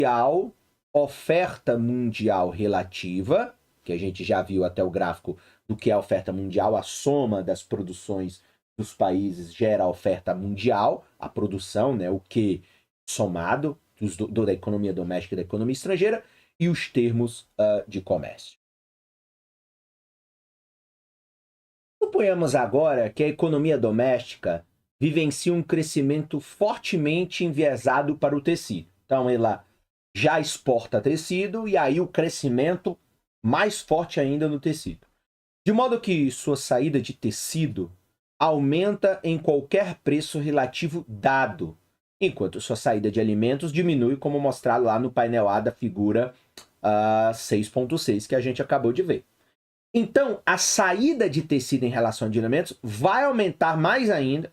mundial, oferta mundial relativa, que a gente já viu até o gráfico do que é a oferta mundial, a soma das produções dos países gera a oferta mundial, a produção, né, o que somado da economia doméstica e da economia estrangeira, e os termos de comércio. Suponhamos agora que a economia doméstica vivencia um crescimento fortemente enviesado para o tecido. Então, ela já exporta tecido e aí o crescimento mais forte ainda no tecido. De modo que sua saída de tecido aumenta em qualquer preço relativo dado, enquanto sua saída de alimentos diminui, como mostrado lá no painel A da figura 6.6 que a gente acabou de ver. Então, a saída de tecido em relação a alimentos vai aumentar mais ainda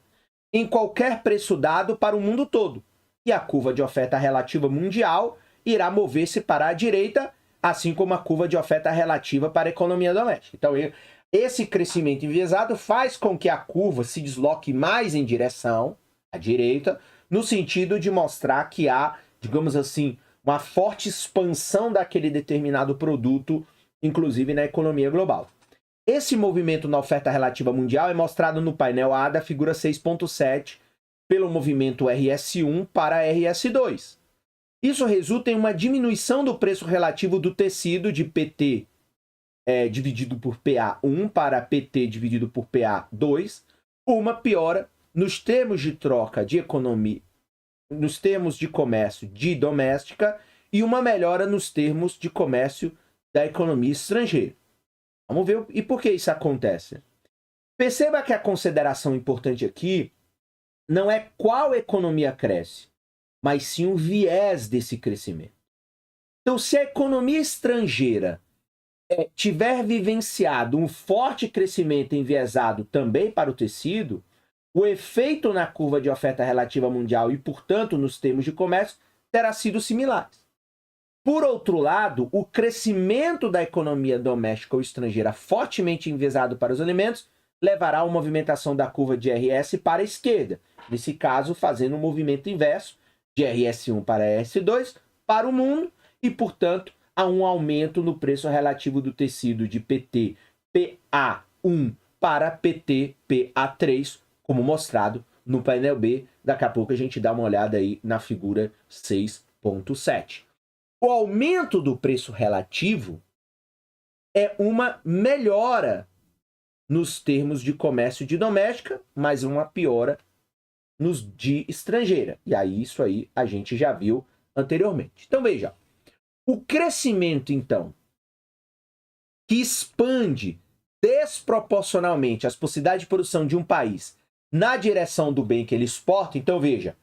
em qualquer preço dado para o mundo todo. E a curva de oferta relativa mundial irá mover-se para a direita, assim como a curva de oferta relativa para a economia doméstica. Então, esse crescimento enviesado faz com que a curva se desloque mais em direção à direita, no sentido de mostrar que há, digamos assim, uma forte expansão daquele determinado produto, inclusive na economia global. Esse movimento na oferta relativa mundial é mostrado no painel A da figura 6.7 pelo movimento RS1 para RS2. Isso resulta em uma diminuição do preço relativo do tecido de PT dividido por PA1 para PT dividido por PA2, uma piora nos termos de troca de economia, nos termos de comércio de doméstica e uma melhora nos termos de comércio da economia estrangeira. Vamos ver e por que isso acontece. Perceba que a consideração importante aqui não é qual economia cresce, mas sim o viés desse crescimento. Então, se a economia estrangeira tiver vivenciado um forte crescimento enviesado também para o tecido, o efeito na curva de oferta relativa mundial e, portanto, nos termos de comércio, terá sido similar. Por outro lado, o crescimento da economia doméstica ou estrangeira fortemente enviesado para os alimentos levará a uma movimentação da curva de RS para a esquerda, nesse caso fazendo um movimento inverso de RS1 para RS2 para o mundo e, portanto, a um aumento no preço relativo do tecido de PT PA1 para PT PA3, como mostrado no painel B. Daqui a pouco a gente dá uma olhada aí na figura 6.7. O aumento do preço relativo é uma melhora nos termos de comércio de doméstica, mas uma piora nos de estrangeira. E aí isso aí a gente já viu anteriormente. Então veja, o crescimento então que expande desproporcionalmente as possibilidades de produção de um país na direção do bem que ele exporta, então veja,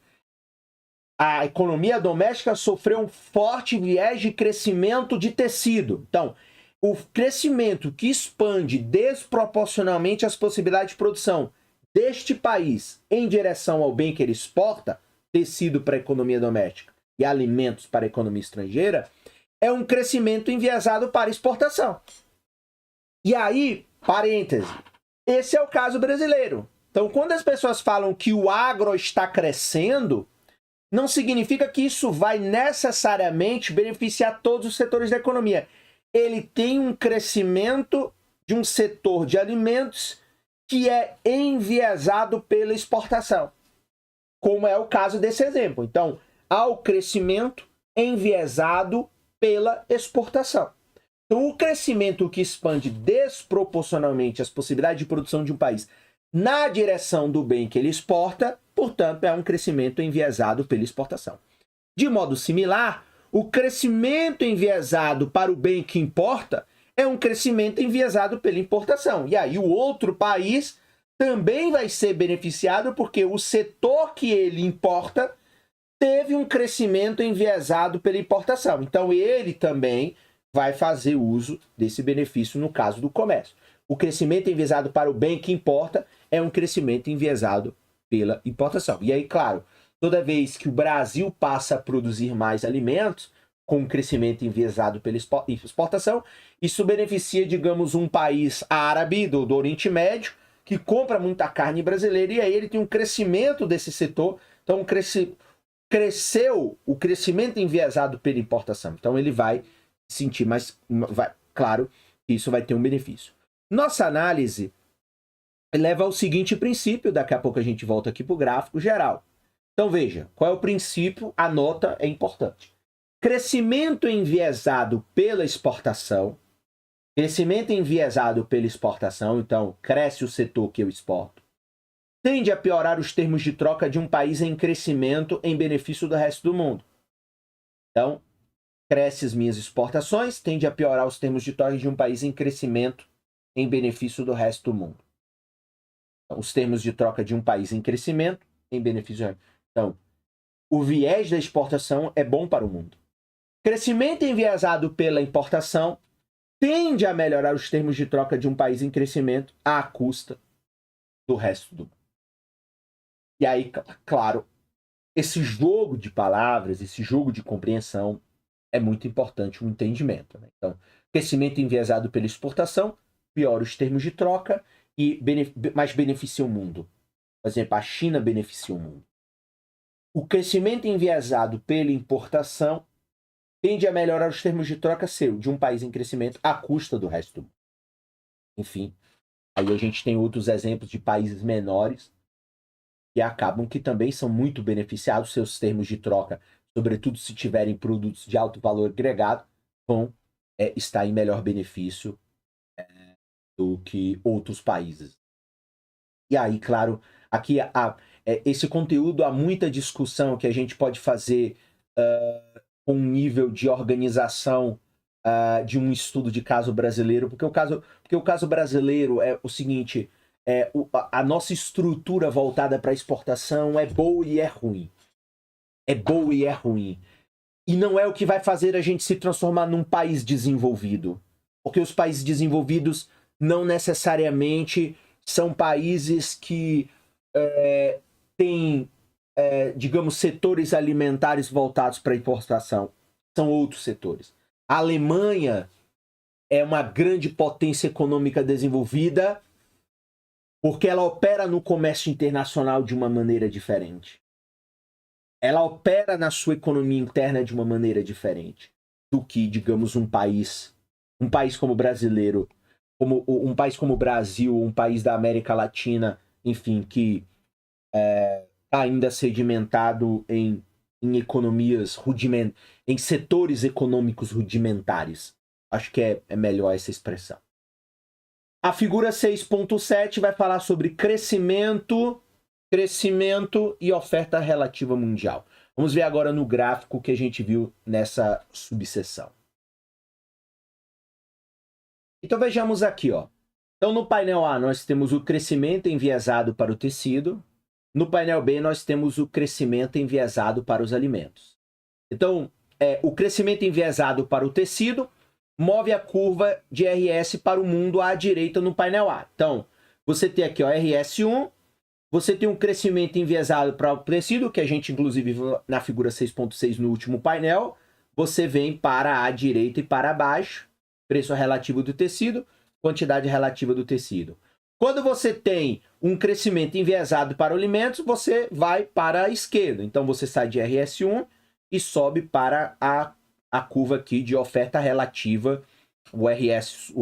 a economia doméstica sofreu um forte viés de crescimento de tecido. Então, o crescimento que expande desproporcionalmente as possibilidades de produção deste país em direção ao bem que ele exporta, tecido para a economia doméstica e alimentos para a economia estrangeira, é um crescimento enviesado para exportação. E aí, parêntese, esse é o caso brasileiro. Então, quando as pessoas falam que o agro está crescendo, não significa que isso vai necessariamente beneficiar todos os setores da economia. Ele tem um crescimento de um setor de alimentos que é enviesado pela exportação, como é o caso desse exemplo. Então, há o crescimento enviesado pela exportação. Então, o crescimento que expande desproporcionalmente as possibilidades de produção de um país na direção do bem que ele exporta, portanto, é um crescimento enviesado pela exportação. De modo similar, o crescimento enviesado para o bem que importa é um crescimento enviesado pela importação. E aí o outro país também vai ser beneficiado porque o setor que ele importa teve um crescimento enviesado pela importação. Então, ele também vai fazer uso desse benefício no caso do comércio. O crescimento enviesado para o bem que importa é um crescimento enviesado pela importação. E aí, claro, toda vez que o Brasil passa a produzir mais alimentos, com um crescimento enviesado pela exportação, isso beneficia, digamos, um país árabe do Oriente Médio, que compra muita carne brasileira, e aí ele tem um crescimento desse setor. Então, cresceu o crescimento enviesado pela importação. Então ele vai sentir mais, claro, que isso vai ter um benefício. Nossa análise leva ao seguinte princípio, daqui a pouco a gente volta aqui para o gráfico geral. Então veja, qual é o princípio? A nota é importante. Crescimento enviesado pela exportação. Crescimento enviesado pela exportação, então cresce o setor que eu exporto. Tende a piorar os termos de troca de um país em crescimento em benefício do resto do mundo. Então, cresce as minhas exportações, tende a piorar os termos de troca de um país em crescimento em benefício do resto do mundo. Então, os termos de troca de um país em crescimento em benefício do resto. Então, o viés da exportação é bom para o mundo. Crescimento enviesado pela importação tende a melhorar os termos de troca de um país em crescimento à custa do resto do mundo. E aí, claro, esse jogo de palavras, esse jogo de compreensão é muito importante o entendimento. Né? Então, crescimento enviesado pela exportação piora os termos de troca e mais beneficia o mundo. Por exemplo, a China beneficia o mundo. O crescimento enviesado pela importação tende a melhorar os termos de troca de um país em crescimento à custa do resto do mundo. Enfim, aí a gente tem outros exemplos de países menores que acabam que também são muito beneficiados, seus termos de troca, sobretudo se tiverem produtos de alto valor agregado, vão estar em melhor benefício do que outros países. E aí, claro, aqui esse conteúdo, há muita discussão que a gente pode fazer com um nível de organização de um estudo de caso brasileiro, porque o caso brasileiro é o seguinte, a nossa estrutura voltada para exportação é boa e é ruim. É boa e é ruim. E não é o que vai fazer a gente se transformar num país desenvolvido. Porque os países desenvolvidos não necessariamente são países que têm, digamos, setores alimentares voltados para exportação. São outros setores. A Alemanha é uma grande potência econômica desenvolvida porque ela opera no comércio internacional de uma maneira diferente. Ela opera na sua economia interna de uma maneira diferente do que, digamos, um país como brasileiro, como um país como o Brasil, um país da América Latina, enfim, que está ainda sedimentado em economias rudimentares, em setores econômicos rudimentares. Acho que é melhor essa expressão. A figura 6.7 vai falar sobre crescimento e oferta relativa mundial. Vamos ver agora no gráfico que a gente viu nessa subseção. Então vejamos aqui, ó. Então no painel A nós temos o crescimento enviesado para o tecido. No painel B nós temos o crescimento enviesado para os alimentos. Então o crescimento enviesado para o tecido move a curva de RS para o mundo à direita no painel A. Então você tem aqui, ó, RS1. Você tem um crescimento enviesado para o tecido, que a gente inclusive viu na figura 6.6 no último painel. Você vem para a direita e para baixo, preço relativo do tecido, quantidade relativa do tecido. Quando você tem um crescimento enviesado para alimentos, você vai para a esquerda. Então você sai de RS1 e sobe para a curva aqui de oferta relativa, o RS,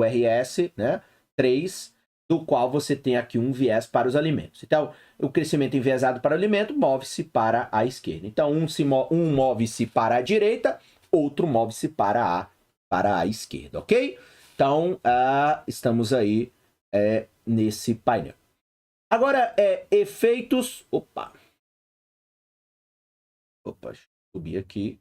né, 3, do qual você tem aqui um viés para os alimentos. Então, o crescimento enviesado para o alimento move-se para a esquerda. Então, um move-se para a direita, outro move-se para a esquerda, ok? Então, estamos aí nesse painel. Agora, efeitos... Opa, deixa eu subir aqui.